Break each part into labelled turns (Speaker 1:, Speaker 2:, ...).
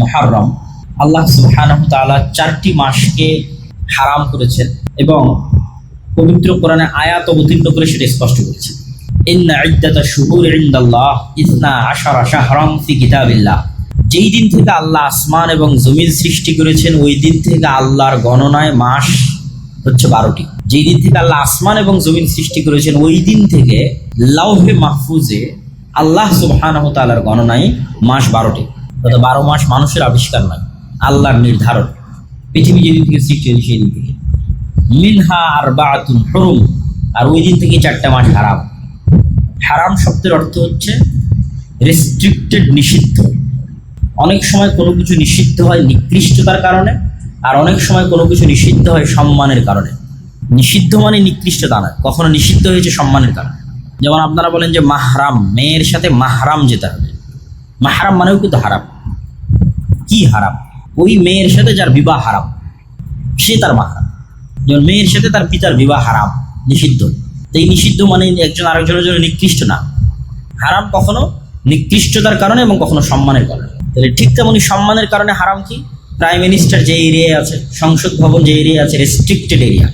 Speaker 1: মুহররম। আল্লাহ সুবহানাহু ওয়া তাআলা 4টি মাসকে হারাম করেছেন এবং পবিত্র কোরআনে আয়াত অবতীর্ণ করে সেটা স্পষ্ট করেছেন। ইন্না ইদ্দাতাশ শুহুরি ইনদাল্লাহ 12 শাহরান ফি কিতাবিল্লাহ। যেই দিন থেকে আল্লাহ আসমান এবং জমিন সৃষ্টি করেছেন ওই দিন থেকে আল্লাহর গণনায় মাস হচ্ছে 12টি। যেই দিন থেকে আল্লাহ আসমান এবং জমিন সৃষ্টি করেছেন ওই দিন থেকে লাউহে মাহফুজে আল্লাহ সুবহানাহু ওয়া তাআলার গণনায় মাস 12টি। অর্থাৎ 12 মাস মানুষের আবিষ্কার নয়, আল্লাহর নির্ধারণ। পৃথিবী যেদিন থেকে সৃষ্টি হয়েছে সেই দিন থেকে। মিনহা আরবাআতুন হুরুম, আর ওই দিন থেকে 4টা মাস হারাম। হারাম শব্দের অর্থ হচ্ছে রেস্ট্রিক্টেড, নিষিদ্ধ। অনেক সময় কোনো কিছু নিষিদ্ধ হয় নিকৃষ্টতার কারণে, আর অনেক সময় কোনো কিছু নিষিদ্ধ হয় সম্মানের কারণে। নিষিদ্ধ মানে নিকৃষ্টতা নয়, কখনো নিষিদ্ধ হয়েছে সম্মানের কারণে। যেমন আপনারা বলেন যে মাহরাম, মেয়ের সাথে মাহরাম যেতে হবে। মাহরাম মানেও কিন্তু হারাম। কি হারাম? ওই মেয়ের সাথে যার বিবাহ হারাম সে তার মাহরাম। যেমন মেয়ের সাথে তার পিতার বিবাহ হারাম, নিষিদ্ধ। তো এই নিষিদ্ধ মানে একজন আরেকজনের জন্য নিকৃষ্ট না। হারাম কখনো নিকৃষ্টতার কারণে এবং কখনো সম্মানের কারণে। তাহলে ঠিক তেমনি সম্মানের কারণে হারাম কি? প্রাইম মিনিস্টার যে এরিয়ায় আছে, সংসদ ভবন যে এরিয়া আছে, রেস্ট্রিক্টেড এরিয়া,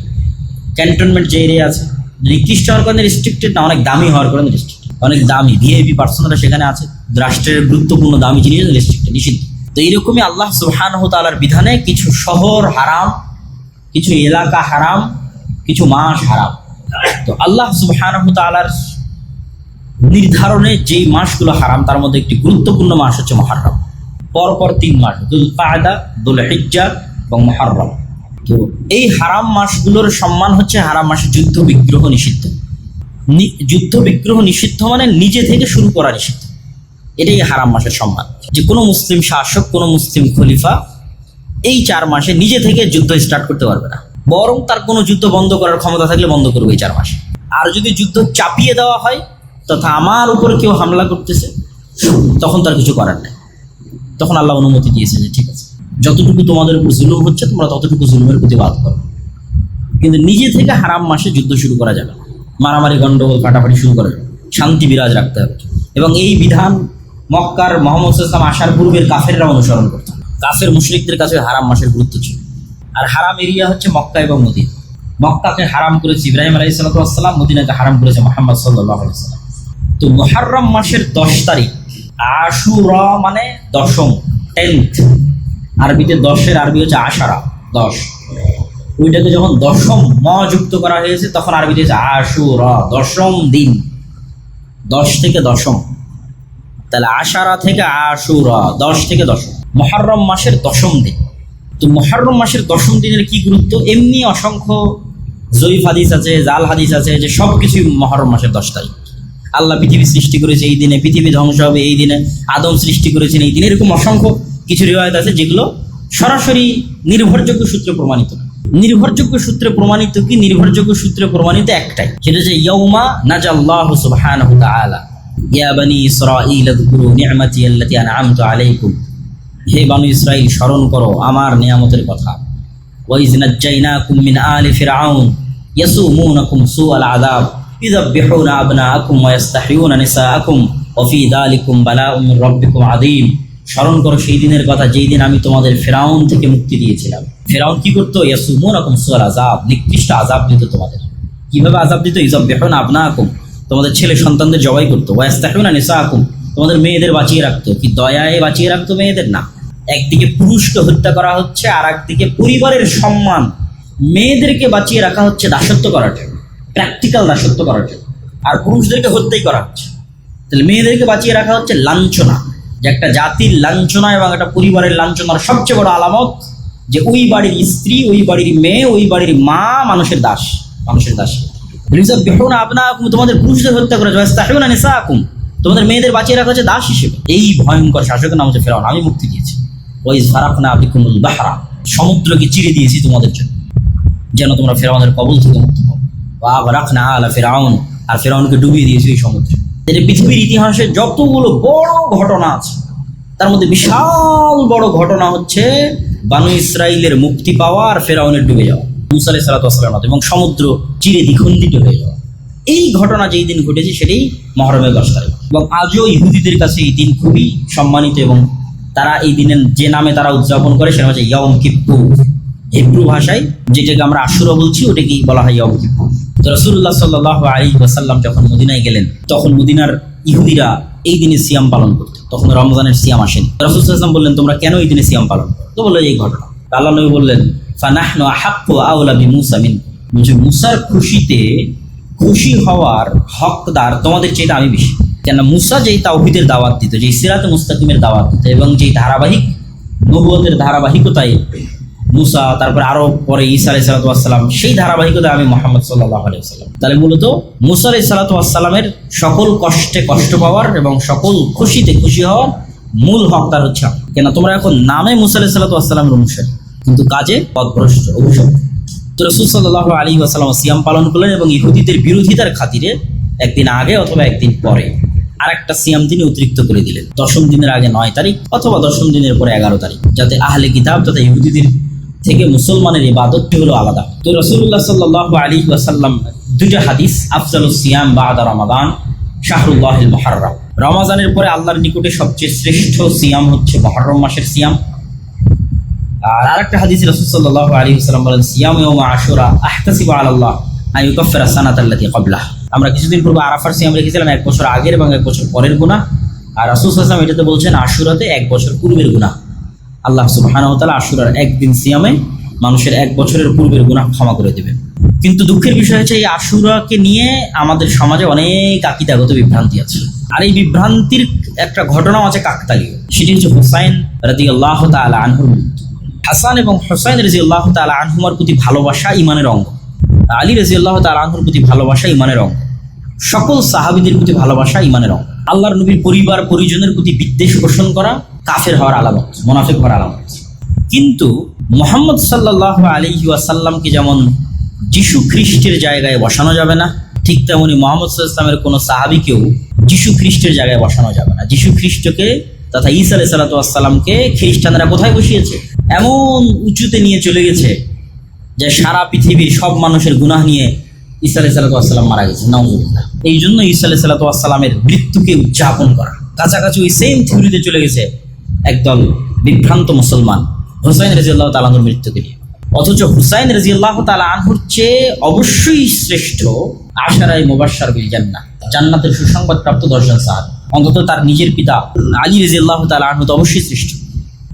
Speaker 1: ক্যান্টনমেন্ট যে এরিয়া আছে, নিকৃষ্ট হওয়ার কারণে রেস্ট্রিক্টেড না, অনেক দামি হওয়ার কারণে রেস্ট্রিক্টেড। অনেক দামি ভিআইপি পার্সোনালরা সেখানে আছে, রাষ্ট্রের গুরুত্বপূর্ণ দামি জিনিস রেস্ট্রিক্টেড, নিষিদ্ধ। তো এইরকমই আল্লাহ সুবহানাহু ওয়া তাআলার বিধানে কিছু শহর হারাম, কিছু এলাকা হারাম, কিছু মাস হারাম। তো আল্লাহ সুবহানাহু ওয়া তাআলার নির্ধারণে যেই মাসগুলো হারাম তার মধ্যে একটি গুরুত্বপূর্ণ মাস হচ্ছে মুহররম। পরপর 3 মাস, যুলকায়দা, যুলহিজ্জা এবং মুহররম। তো এই হারাম মাসগুলোর সম্মান হচ্ছে হারাম মাসে যুদ্ধ বিগ্রহ নিষিদ্ধ। যুদ্ধ বিগ্রহ নিষিদ্ধ মানে নিজে থেকে শুরু করা নিষিদ্ধ। এটাই হারাম মাসের সম্মান। যে কোনো মুসলিম শাসক, কোনো মুসলিম খলিফা এই 4 মাসে নিজে থেকে যুদ্ধ স্টার্ট করতে পারবে না, বরং তার কোনো যুদ্ধ বন্ধ করার ক্ষমতা থাকলে বন্ধ করবে এই 4 মাসে। আর যদি যুদ্ধ চাপিয়ে দেওয়া হয় তথা আমার উপর কেউ হামলা করতেছে, তখন তার কিছু করার নেই। তখন আল্লাহ অনুমতি দিয়েছে যে ঠিক আছে, যতটুকু তোমাদের উপর জুলুম হচ্ছে তোমরা ততটুকু জুলুমের প্রতিবাদ করো। কিন্তু নিজে থেকে হারাম মাসে যুদ্ধ শুরু করা যাবে না, মারামারি, গন্ডগোল, ফাটাফাটি শুরু করা যাবে। শান্তি বিরাজ রাখতে হবে। এবং এই বিধান মক্কার মুহাম্মদ সাল্লাল্লাহু আলাইহি ওয়াসাল্লাম আসার পূর্বের কাফেররা অনুসরণ করত। কাফের মুশরিকদের কাছে হারাম মাসের গুরুত্ব ছিল। আর হারাম এরিয়া হচ্ছে মক্কা এবং মদিনা। মক্কাকে হারাম করেছে ইব্রাহিম আলাইহিস সালাম, মদিনাকে হারাম করেছে মুহাম্মদ সাল্লাল্লাহু আলাইহি ওয়াসাল্লাম। তো মুহররম মাসের 10 তারিখ, আশুরা মানে দশম, 10th। আরবিতে 10-এর আরবি হচ্ছে আশারা, 10। ওইটাকে যখন দশম যুক্ত করা হয়েছে তখন আরবিতে হচ্ছে আশুরা, দশম দিন। 10 থেকে দশম, তাহলে আশারা থেকে আশুরা, 10 থেকে দশম, মুহররম মাসের 10ম দিন। তো মুহররম মাসের 10ম দিনের কি গুরুত্ব? এমনি অসংখ্য জয়ীফ হাদিস আছে, জাল হাদিস আছে যে সব কিছুই মুহররম মাসের 10 তারিখ। আল্লাহ পৃথিবী সৃষ্টি করেছে এই দিনে, পৃথিবী ধ্বংস হবে এই দিনে, আদম সৃষ্টি করেছেন এই দিনে। এরকম অসংখ্য কিছু রিওয়ায়াত আছে যেগুলো সরাসরি নির্ভরযোগ্য সূত্রে প্রমাণিত। নির্ভরযোগ্য সূত্রে প্রমাণিত কি? নির্ভরযোগ্য সূত্রে প্রমাণিত একটাই, সেটা হচ্ছে ইয়াউমা নাজাল্লাহু সুবহানাহু ওয়া তাআলা ইয়া বানি ইসরাঈল আযকুরু নি'মাতি আল্লাতী আন'আমতু আলাইকুম। হে বানু ইসরাঈল, স্মরণ করো আমার নিয়ামতের কথা। ওয়া ইয নাজ্জাইনাকুম মিন আলি ফিরআউন ইয়াসুমুনাকুম সুআল আযাব ইযাববিহুনা আবনাআকুম ওয়া ইস্তাহইউনা নিসাআকুম ওয়া ফি যালিকুম বালাউম মির রাব্বিকুম আযীম। স্মরণ করো সেই দিনের কথা যেই দিন আমি তোমাদের ফিরআউন থেকে মুক্তি দিয়েছিলাম। ফিরআউন কি করতো? ইয়াসুমুনাকুম সুআল আযাব, নিকৃষ্ট আযাব দিত তোমাদের। কিভাবে আযাব দিত? ইযাববিহুনা আবনাআকুম, তোমাদের ছেলে সন্তানদের জবাই করতো। ওয়া ইস্তাহইউনা নিসাআকুম, তোমাদের মেয়েদের বাঁচিয়ে রাখতো। কি দয়ায় বাঁচিয়ে রাখতো মেয়েদের? না, একদিকে পুরুষকে হত্যা করা হচ্ছে, আর একদিকে পরিবারের সম্মান, মেয়েদেরকে বাঁচিয়ে রাখা হচ্ছে দাসত্ব করার জন্য, প্র্যাকটিক্যাল দাসত্ব করার জন্য। আর পুরুষদেরকে হত্যাই করা হচ্ছে। তাহলে মেয়েদেরকে বাঁচিয়ে রাখা হচ্ছে লাঞ্ছনা, যে একটা জাতির লাঞ্ছনা এবং একটা পরিবারের লাঞ্ছনার সবচেয়ে বড় আলামত যে ওই বাড়ির স্ত্রী, ওই বাড়ির মেয়ে, ওই বাড়ির মা মানুষের দাস, মানুষের দাস। তোমাদের পুরুষদের হত্যা করেছে, তোমাদের মেয়েদের বাঁচিয়ে রাখা হচ্ছে দাস হিসেবে। এই ভয়ঙ্কর শাসকের নাম হচ্ছে ফিরআউন। আমি মুক্তি দিয়েছি। ওই ফারাকনা বিকুমুল বাহরা, সমুদ্রকে চিরে দিয়েছি তোমাদের জন্য, যেন তোমরা ফিরআউনের কবল থেকে মুক্ত হও। ওয়া আগরাকনা আলা ফিরআউন, আর ফিরআউনকে ডুবিয়ে দিয়েছি এই সমুদ্রে। এই পৃথিবীর ইতিহাসে যতগুলো বড় ঘটনা আছে তার মধ্যে বিশাল বড় ঘটনা হচ্ছে বানু ইসরাইলের মুক্তি পাওয়া আর ফিরআউনের ডুবে যাওয়া, মুসা আলাইহিস সালাতু ওয়াস সালাম, এবং সমুদ্র চিরে দ্বিখণ্ডিত হয়ে যাওয়া। এই ঘটনা যেই দিন ঘটেছে সেটাই মুহররমের 10 তারিখ। এবং আজও ইহুদিদের কাছে এই দিন খুবই সম্মানিত এবং তারা এই দিনের যে নামে তারা উদযাপন করে সেটা হচ্ছে ইয়ম কিপ্পুর। হিব্রু ভাষায় যেটাকে আমরা আশুরা বলছি ওটাকেই বলা হয় ইয়ম কিপ্পুর। তো রাসূলুল্লাহ সাল্লাল্লাহু আলাইহি ওয়াসাল্লাম যখন মদিনায় গেলেন তখন মদিনার ইহুদিরা এই দিনে সিয়াম পালন করত, তখন রমজানের সিয়াম আসেনি। রাসূল সাল্লাল্লাহু আলাইহি ওয়াসাল্লাম বললেন, তোমরা কেন এই দিনে সিয়াম পালন করো? তো বললো এই ঘটনা। আল্লাহ নবী বললেন, ফানাহনু আহাক্কু আওলা বিমূসা মিনকুম, যে মুসার খুশিতে খুশি হওয়ার হকদার তোমাদের চেয়ে আমি বেশি। কেন মুসা যেই তাওহীদের দাওয়াত দিত, যেই সিরাতে মুস্তাকিমের দাওয়াত দিত এবং যেই ধারাবাহিক নবুয়তের ধারাবাহিকতায় মুসা, তারপরে আরো পরে ঈসা আলাইহিস সালাতু ওয়াস সালাম, সেই ধারাবাহিকতায় আমি মুহাম্মদ সাল্লাল্লাহু আলাইহি ওয়াসাল্লাম। তাহলে মূলত মুসা আলাইহিস সালাতু ওয়াস সালামের সকল কষ্টে কষ্ট পাওয়ার এবং সকল খুশিতে খুশি হওয়ার মূল হকদার হচ্ছে আমি। কেন তোমরা এখন নামে মুসা আলাইহিস সালাতু ওয়াস সালামের অনুসারী, কিন্তু কাজে পথভ্রষ্ট, অভিশপ্ত। তো রাসূল সাল্লাল্লাহু আলাইহি ওয়াসাল্লাম সিয়াম পালন করলেন এবং ইহুদিদের বিরোধিতার খাতিরে একদিন আগে অথবা একদিন পরে আরেকটা সিয়াম তিনি অতিরিক্ত করে দিলেন। 10ম দিনের আগে 9 তারিখ অথবা 10ম দিনের পরে 11 তারিখ, যাতে আহলে কিতাব তথা ইহুদিদের থেকে মুসলমানের ইবাদতটি হলো আলাদা। তো রাসূলুল্লাহ সাল্লাল্লাহু আলাইহি ওয়াসাল্লাম দুইটা হাদিস, আফজালুস সিয়াম বাদা রমাদান শাহরুল্লাহিল মুহাররম, রমাজানের পরে আল্লাহর নিকটে সবচেয়ে শ্রেষ্ঠ সিয়াম হচ্ছে মুহররম মাসের সিয়াম। আর আরেকটা হাদিস রাসূল সাল্লাল্লাহু আলাইহি ওয়াসাল্লাম বলেন, সিয়াম ইয়াউম আশুরা আহতাসিবু আলাল্লাহ আন ইউকাফিরা সানাতাল্লাতী ক্বাবলাহ। আমরা কিছুদিন পূর্বে আরাফার সিয়াম রেখেছিলাম 1 বছর আগের এবং 1 বছর পরের গুনাহ, আর রাসূল সাল্লাল্লাহু আলাইহি ওয়াসাল্লাম এটাতে বলছেন আশুরাতে 1 বছর পূর্বের গুনাহ। আল্লাহ সুবহানাহু ওয়া তাআলা আশুরার একদিন সিয়ামে মানুষের 1 বছরের পূর্বের গুনাহ ক্ষমা করে দেবেন। কিন্তু দুঃখের বিষয় হচ্ছে এই আশুরাকে নিয়ে আমাদের সমাজে অনেক আকীদাগত বিভ্রান্তি আছে। আর এই বিভ্রান্তির একটা ঘটনাও আছে কাকতালীয়, সেটি হচ্ছে হুসাইন রাদিয়াল্লাহু তাআলা আনহু। হাসান এবং হুসাইন রাদিয়াল্লাহু তাআলা আনহুমার প্রতি ভালোবাসা ঈমানের অঙ্গ, আলী রাদিয়াল্লাহু তাআলা আনহুর প্রতি ভালোবাসা ঈমানের অঙ্গ, সকল সাহাবীদের প্রতি ভালোবাসা ঈমানের অঙ্গ। আল্লাহর নবীর পরিবার পরিজনের প্রতি বিদ্বেষ পোষণ করা কাফের হওয়ার আলামত, মুনাফিক হওয়ার আলামত। কিন্তু মুহাম্মদ সাল্লাল্লাহু আলাইহি ওয়াসাল্লামকে যেমন যিশু খ্রিস্টের জায়গায় বসানো যাবে না, ঠিক তেমনি মুহাম্মদ সাল্লাল্লাহু আলাইহি ওয়াসাল্লামের কোনো সাহাবীকেও যিশু খ্রিস্টের জায়গায় বসানো যাবে না। যিশু খ্রিস্টকে তথা ঈসা আলাইহিস সালাতু ওয়াস সালামকে খ্রিস্টানরা কোথায় বসিয়েছে? এমন উঁচুতে নিয়ে চলে গেছে যে সারা পৃথিবীর সব মানুষের গুনাহ নিয়ে ঈসা আলাইহিস সালাতু ওয়াস সালাম মারা গেছে, নাউযুবিল্লাহ। এই জন্য ঈসা আলাইহিস সালাতু ওয়াস সালামের মৃত্যুকে উদযাপন করা কাছাকাছি ওই সেম থিওরিতে চলে গেছে একদল বিভ্রান্ত মুসলমান হুসাইন রাদিয়াল্লাহু তাআলা আনহুর মৃত্যুকে নিয়ে। অথচ হুসাইন রাদিয়াল্লাহু তাআলা আনহুর চেয়ে অবশ্যই শ্রেষ্ঠ আশারায়ে মুবাশশার বিল জান্নাহ, জান্নাতের সুসংবাদ প্রাপ্ত 10 জন সাহাবী। অন্তত তার নিজের পিতা আলী রাদিয়াল্লাহু তাআলা আনহু তো অবশ্যই শ্রেষ্ঠ।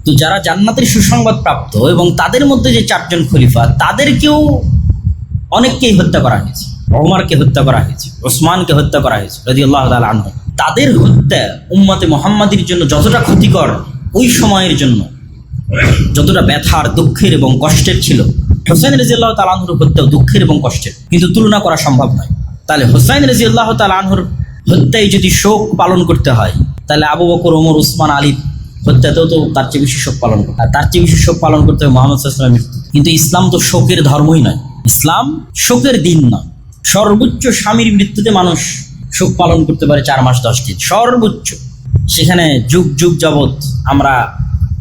Speaker 1: তো যারা জান্নাতের সুসংবাদ প্রাপ্ত এবং তাদের মধ্যে যে 4 জন খলিফা, তাদেরকেও অনেককেই হত্যা করা হয়েছে। ওমরকে হত্যা করা হয়েছে, ওসমানকে হত্যা করা হয়েছে রাদিয়াল্লাহু তাআলা আনহু। তাদের হত্যা উম্মতে মুহাম্মাদির জন্য যতটা ক্ষতিকর, ওই সময়ের জন্য যতটা ব্যথার, দুঃখের এবং কষ্টের ছিল, হুসাইন রাদিয়াল্লাহু তাআলা আনহুর হত্যাও দুঃখের এবং কষ্টের, কিন্তু তুলনা করা সম্ভব নয়। তাহলে হুসাইন রাদিয়াল্লাহু তাআলা আনহুর হত্যায় যদি শোক পালন করতে হয়, তাহলে আবু বকর, ওমর, উসমান, আলীর হত্যাতেও তো তার চেয়ে বেশি শোক পালন করতে, আর তার চেয়ে বেশি শোক পালন করতে হবে মুহাম্মদ সাল্লাল্লাহু আলাইহি ওয়াসাল্লামের মৃত্যু। কিন্তু ইসলাম তো শোকের ধর্মই নয়, ইসলাম শোকের দিন নয়। সর্বোচ্চ স্বামীর মৃত্যুতে মানুষ শোক পালন করতে পারে 4 মাস 10 দিন সর্বোচ্চ। সেখানে যুগ যুগ যাবৎ আমরা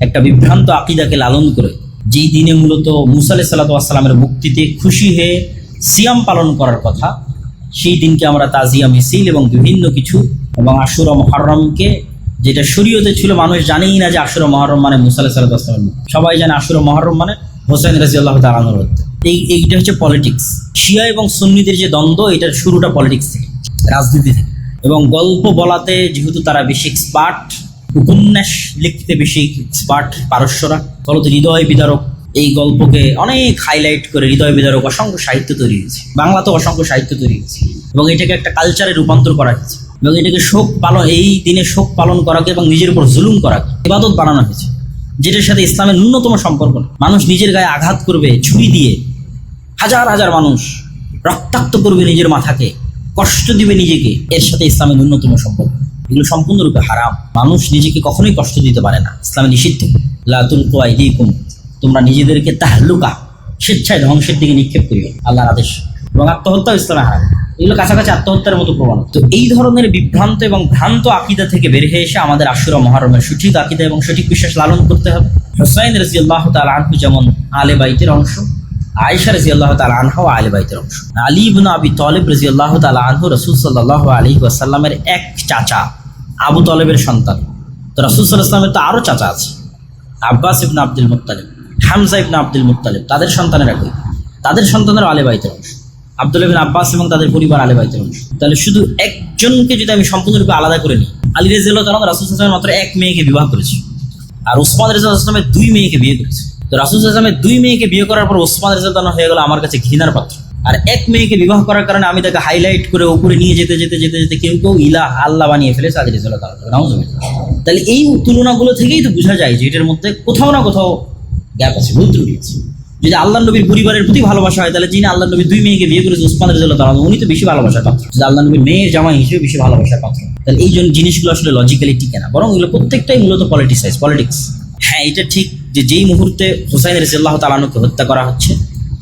Speaker 1: একটা বিভ্রান্ত আকীদাকে লালন করে যেই দিনে মূলত মুসা আলাইহিস সালাতু ওয়াস সালামের মুক্তিতে খুশি হয়ে সিয়াম পালন করার কথা, সেই দিনকে আমরা তাজিয়া মিছিল এবং বিভিন্ন কিছু, এবং আশুরা মুহররমকে, যেটা শরীয়তে ছিল মানুষ জানেই না যে আশুরা মুহররম মানে মুসা আলাইহিস সালাতু ওয়াস সালামের মুক্তি। সবাই জানে আশুরা মুহররম মানে হুসাইন রাদিয়াল্লাহু তাআলা আনহুর হত্যা। এইটা হচ্ছে পলিটিক্স। শিয়া এবং সুন্নিদের যে দ্বন্দ্ব, এটার শুরুটা পলিটিক্স থেকে, রাজনীতি থেকে। এবং গল্প বলাতে যেহেতু তারা বেশি এক্সপার্ট, উপন্যাস লিখতে বেশি এক্সপার্ট পারস্যরা, ফলত হৃদয় বিদারক এই গল্পকে অনেক হাইলাইট করে হৃদয় বিদারক অসংখ্য সাহিত্য তৈরি হয়েছে, বাংলাতেও অসংখ্য সাহিত্য তৈরি হয়েছে, এবং এটাকে একটা কালচারে রূপান্তর করা হয়েছে। এবং এটাকে শোক পালন, এই দিনে শোক পালন করাকে এবং নিজের উপর জুলুম করাকে ইবাদত বানানো হয়েছে, যেটার সাথে ইসলামের ন্যূনতম সম্পর্ক নেই। মানুষ নিজের গায়ে আঘাত করবে ছুরি দিয়ে, হাজার হাজার মানুষ রক্তাক্ত করবে নিজের মাথাকে, কষ্ট দিবে নিজেকে, এর সাথে ইসলামের ন্যূনতম সম্পর্ক। এগুলো সম্পূর্ণরূপে হারাম। মানুষ নিজেকে কখনোই কষ্ট দিতে পারে না, ইসলামে নিষিদ্ধ। লা তুলকু আইদিকুম, তোমরা নিজেদেরকে তাহলুকা, স্বেচ্ছায় ধ্বংসের দিকে নিক্ষেপ করিও, আল্লাহর আদেশ। এবং আত্মহত্যা ইসলামে হারাম। এগুলো কাছাকাছি আত্মহত্যার মতো প্রমাণ। তো এই ধরনের বিভ্রান্ত এবং ভ্রান্ত আকীদা থেকে বের হয়ে এসে আমাদের আশুরা মুহররমের সঠিক আকীদা এবং সঠিক বিশ্বাস লালন করতে হবে। হুসাইন রাদিয়াল্লাহু তাআলা আনহু যেমন আলে বাইতের অংশ, আয়েশা রাদিয়াল্লাহু তাআলা আনহাও আলে বাইতের অংশ। আলী ইবনে আবি তালিব রাদিয়াল্লাহু তাআলা আনহু রাসূল সাল্লাল্লাহু আলাইহি ওয়াসাল্লামের এক চাচা, আবু তালেবের সন্তান। তো রাসূল সাল্লাল্লাহু আলাইহি ওয়াসাল্লামের তো আরও চাচা আছে, আব্বাস ইবনে আব্দুল মুত্তালিব, হামজা ইবনে আব্দুল মুত্তালিব, তাদের সন্তানেরা কই? তাদের সন্তানেরা আলে বাইতের অংশ, আব্দুল্লাহ বিন আব্বাস এবং তাদের পরিবার আলে বাইতের অংশ। তাহলে শুধু একজনকে যদি আমি সম্পূর্ণরূপে আলাদা করে নিই, আলী রাদিয়াল্লাহু তাআলা রাসূল সাল্লাল্লাহু আলাইহি ওয়াসাল্লাম মাত্র এক মেয়েকে বিবাহ করেছে, আর ওসমান রাদিয়াল্লাহু তাআলার 2 মেয়েকে বিয়ে করেছে। তো রাসূল সাল্লাল্লাহু আলাইহি ওয়াসাল্লামের 2 মেয়েকে বিয়ে করার পর ওসমান রাদিয়াল্লাহু তাআলা হয়ে গেল আমার কাছে ঘৃণার পাত্র। আর এক মেয়েকে বিবাহ করার কারণে আমি তাকে হাইলাইট করে উপরে নিয়ে যেতে যেতে যেতে যেতে কেউ কেউ ইলাহ আল্লাহ বানিয়ে ফেলেছে আলী রাদিয়াল্লাহু তাআলা। নাউযুবিল্লাহ। তাহলে এই তুলনাগুলো থেকেই তো বোঝা যায় যে এটার মধ্যে কোথাও না কোথাও গ্যাপ আছে, ভুল ত্রুটি আছে। যদি আল্লাহ নবীর পরিবারের প্রতি ভালোবাসা হয়, তাহলে যিনি আল্লাহ নবীর 2 মেয়েকে বিয়ে করেছে ওসমান রাদিয়াল্লাহু তাআলা, উনি তো বেশি ভালোবাসার পাত্র, যদি আল্লাহ নবীর মেয়ের জামাই হিসেবে বেশি ভালোবাসার পাত্র। তাহলে এই জন্য জিনিসগুলো আসলে লজিক্যালি টিকে না, বরং এগুলো প্রত্যেকটাই মূলত পলিটিক্স। হ্যাঁ, এটা ঠিক যে যেই মুহূর্তে হুসাইন রাদিয়াল্লাহু তাআলা আনহুকে হত্যা করা হচ্ছে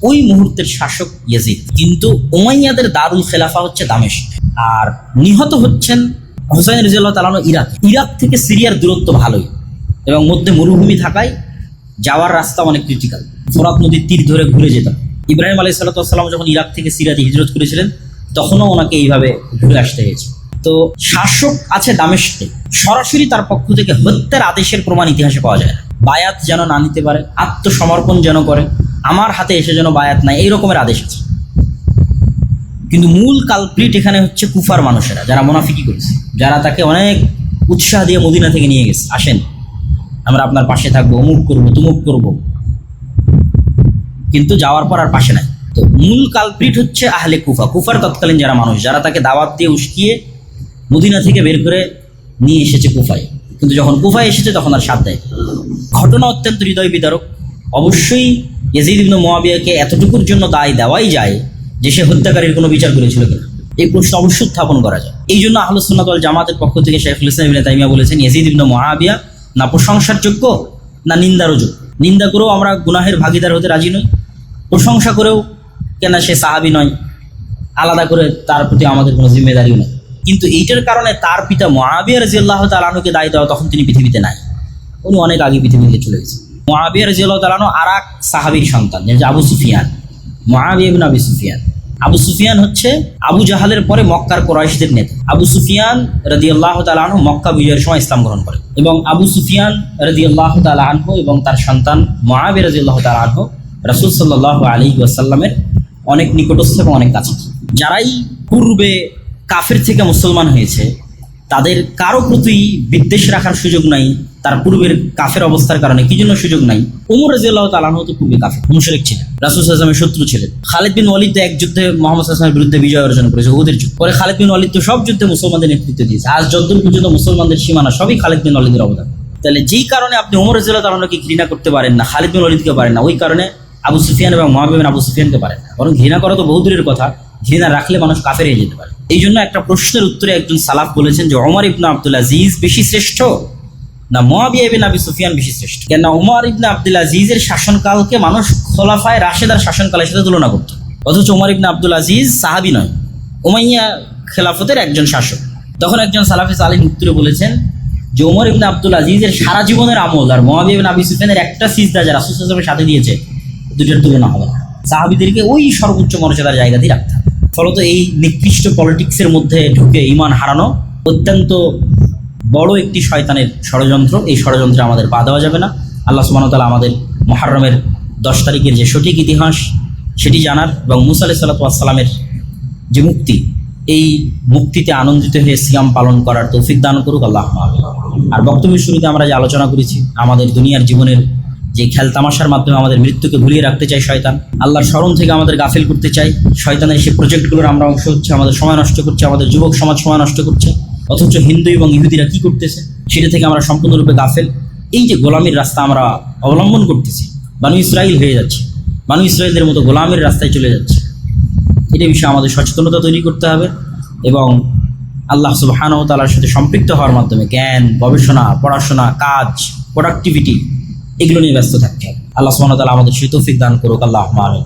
Speaker 1: ওই মুহূর্তের শাসক ইয়াজিদ, কিন্তু উমাইয়াদের দারুল খেলাফা হচ্ছে দামেস্ক, আর নিহত হচ্ছেন হুসাইন রাদিয়াল্লাহু তাআলা আনহু ইরাক থেকে সিরিয়ার দূরত্ব ভালোই, এবং মধ্যে মরুভূমি থাকায় যাওয়ার রাস্তা অনেক ক্রিটিক্যাল, ফোরাত নদীর তীর ধরে ঘুরে যেতাম। ইব্রাহিম আলাইহিস সালাম যখন ইরাক থেকে সিরিয়াতে হিজরত করেছিলেন তখনও ওনাকে এইভাবে ঘুরে আসতে হয়েছে। তো শাসক আছে দামেস্কে, সরাসরি তার পক্ষ থেকে হত্যার আদেশের প্রমাণ ইতিহাসে পাওয়া যায় না। বায়াত যেন না নিতে পারে, আত্মসমর্পণ যেন করে, আমার হাতে এসে যেন বায়াত নাই, এই রকমের আদেশ আছে। কিন্তু মূল কালপ্রিট এখানে হচ্ছে কুফার মানুষেরা, যারা মুনাফিকি করেছে, যারা তাকে অনেক উৎসাহ দিয়ে মদিনা থেকে নিয়ে গেছে, আসেন আমরা আপনার পাশে থাকবো, অমুক করবো তুমুক করবো, কিন্তু যাওয়ার পর আর পাশে নাই। তো মূল কালপ্রিট হচ্ছে আহলে কুফার তৎকালীন যারা মানুষ, যারা তাকে দাওয়াত দিয়ে উস্কিয়ে মদিনা থেকে বের করে নিয়ে এসেছে কুফায়, কিন্তু যখন কুফায় এসেছে তখন আর সাথ দেয়। ঘটনা অত্যন্ত হৃদয় বিদারক। অবশ্যই ইয়াজিদ ইবনে মুআবিয়াকে এতটুকুর জন্য দায় দেওয়াই যায় যে সে হত্যাকারীর কোনো বিচার করেছিল কিনা, এই প্রশ্ন অবশ্যই উত্থাপন করা যায়। এই জন্য আহলুস সুন্নাত ওয়াল জামাতের পক্ষ থেকে শাইখুল ইসলাম ইবনে তাইমিয়া বলেছেন, ইয়াজিদ ইবনে মুআবিয়া না প্রশংসার যোগ্য না নিন্দারও যোগ্য। নিন্দা করেও আমরা গুনাহের ভাগিদার হতে রাজি নই, প্রশংসা করেও কেন সে সাহাবী নয়, আলাদা করে তার প্রতি আমাদের কোনো জিম্মেদারিও নেই। কিন্তু এইটার কারণে তার পিতা মুআবিয়া রাদিয়াল্লাহু তাআলা আনহুকে দায় দেওয়া, তখন তিনি পৃথিবীতে নাই, উনি অনেক আগে পৃথিবী থেকে চলে গেছেন। মুআবিয়া রাদিয়াল্লাহু তাআলা আনহু আর এক সাহাবীর সন্তান, যে আবু সুফিয়ান, মুআবিয়া ইবনে আবি সুফিয়ান। আবু সুফিয়ান হচ্ছে আবু জাহালের পরে মক্কার কুরাইশদের নেতা। আবু সুফিয়ান রাদিয়াল্লাহু তাআলা আনহু মক্কা বিজয়ের সময় ইসলাম গ্রহণ করেন, এবং আবু সুফিয়ান রাদিয়াল্লাহু তাআলা আনহু এবং তার সন্তান মুআবিয়া রাদিয়াল্লাহু তাআলা আনহু রাসূল সাল্লাল্লাহু আলাইহি ওয়াসাল্লামের অনেক নিকটস্থ এবং অনেক কাছে। যারাই পূর্বে কাফের থেকে মুসলমান হয়েছে তাদের কারো প্রতি বিদ্বেষ রাখার সুযোগ নাই, তার পূর্বের কাফের অবস্থার কারণে। কি জন্য সুযোগ নাই? ওমর রাদিয়াল্লাহু তাআলা আনহু তো পূর্বে কাফের, মুশরিক ছিলেন, রাসূল সাল্লাল্লাহু আলাইহি ওয়াসাল্লামের শত্রু ছিলেন। খালিদ বিন ওয়ালিদ এক যুদ্ধে মুহাম্মদ সাল্লাল্লাহু আলাইহি ওয়াসাল্লামের বিরুদ্ধে বিজয় অর্জন করেছে, উহুদের যুদ্ধ। পরে খালিদ বিন ওয়ালিদ তো সব যুদ্ধে মুসলমানদের নেতৃত্ব দিয়েছে, আজ যতদূর পর্যন্ত মুসলমানদের সীমানা সবই খালিদ বিন ওয়ালিদের অবদান। তাহলে যেই কারণে আপনি ওমর রাদিয়াল্লাহু তাআলা আনহুকে ঘৃণা করতে পারেন না, খালিদ বিন ওয়ালিদকে পারেন না, ওই কারণে আবু সুফিয়ান এবং মুআবিয়া বিন আবু সুফিয়ানকে পারেন না। বরং ঘৃণা করা তো বহু দূরের কথা, ঘৃণা রাখলে মানুষ কাফের হয়ে যেতে পারে। এই জন্য একটা প্রশ্নের উত্তরে একজন সালাফ বলেছেন যে ওমর ইবনে আব্দুল আজিজ বেশি শ্রেষ্ঠ না মুআবিয়া ইবনে আবি সুফিয়ান বেশি শ্রেষ্ঠ? কেন ওমর ইবনে আব্দুল আজিজের শাসনকালকে মানুষ খোলাফায়ে রাশেদার শাসনকালের সাথে তুলনা করত, অথচ ওমর ইবনে আব্দুল আজিজ সাহাবী নয়, উমাইয়া খেলাফতের একজন শাসক। তখন একজন সালাফি সালিহ উত্তরে বলেছেন যে ওমর ইবনে আব্দুল আজিজের সারা জীবনের আমল আর মুআবিয়া ইবনে আবি সুফিয়ানের একটা সিজদা যারা রাসূল সাল্লাল্লাহু আলাইহি ওয়াসাল্লামের সাথে দিয়েছে, দুটোর তুলনা হবে না। সাহাবীদেরকে ওই সর্বোচ্চ মর্যাদার জায়গাতেই রাখতে হবে। ফলত এই নিকৃষ্ট পলিটিক্সের মধ্যে ঢুকে ঈমান হারানো অত্যন্ত বড় একটি শয়তানের ষড়যন্ত্র। এই ষড়যন্ত্রে আমাদের পা দেওয়া যাবে না। আল্লাহ সুবহানাহু ওয়া তাআলা আমাদের মুহররমের 10 তারিখের যে সঠিক ইতিহাস সেটি জানার এবং মুসা আলাইহিস সালাতু ওয়াস সালামের যে মুক্তি, এই মুক্তিতে আনন্দিত হয়ে সিয়াম পালন করার তৌফিক দান করুক আল্লাহ। আর বক্তব্যের শুরুতে আমরা যে আলোচনা করেছি, আমাদের দুনিয়ার জীবনের যে খেলতামাশার মাধ্যমে আমাদের মৃত্যুকে ভুলিয়ে রাখতে চাই শয়তান, আল্লাহর স্মরণ থেকে আমাদের গাফিল করতে চাই, শয়তানের সেই প্রজেক্টগুলোর আমরা অংশ হচ্ছে, আমাদের সময় নষ্ট করছে, আমাদের যুবক সমাজ সময় নষ্ট করছে, অথচ হিন্দু এবং ইহুদিরা কি করতেছে সেটা থেকে আমরা সম্পূর্ণরূপে গাফেল। এই যে গোলামির রাস্তা আমরা অবলম্বন করতেছি, বানু ইসরাইল হয়ে যাচ্ছে, বানু ইসরাইলদের মতো গোলামির রাস্তায় চলে যাচ্ছে, এটা বিষয়ে আমাদের সচেতনতা তৈরি করতে হবে এবং আল্লাহ সুবহানাহু ওয়া তাআলার সাথে সম্পৃক্ত হওয়ার মাধ্যমে জ্ঞান, গবেষণা, পড়াশোনা, কাজ, প্রোডাক্টিভিটি এগুলো নিয়ে ব্যস্ত থাকতে হবে। আল্লাহ সুবহানাহু ওয়া তাআলা আমাদের সেই তৌফিক দান করুক আল্লাহুম্মা আমিন।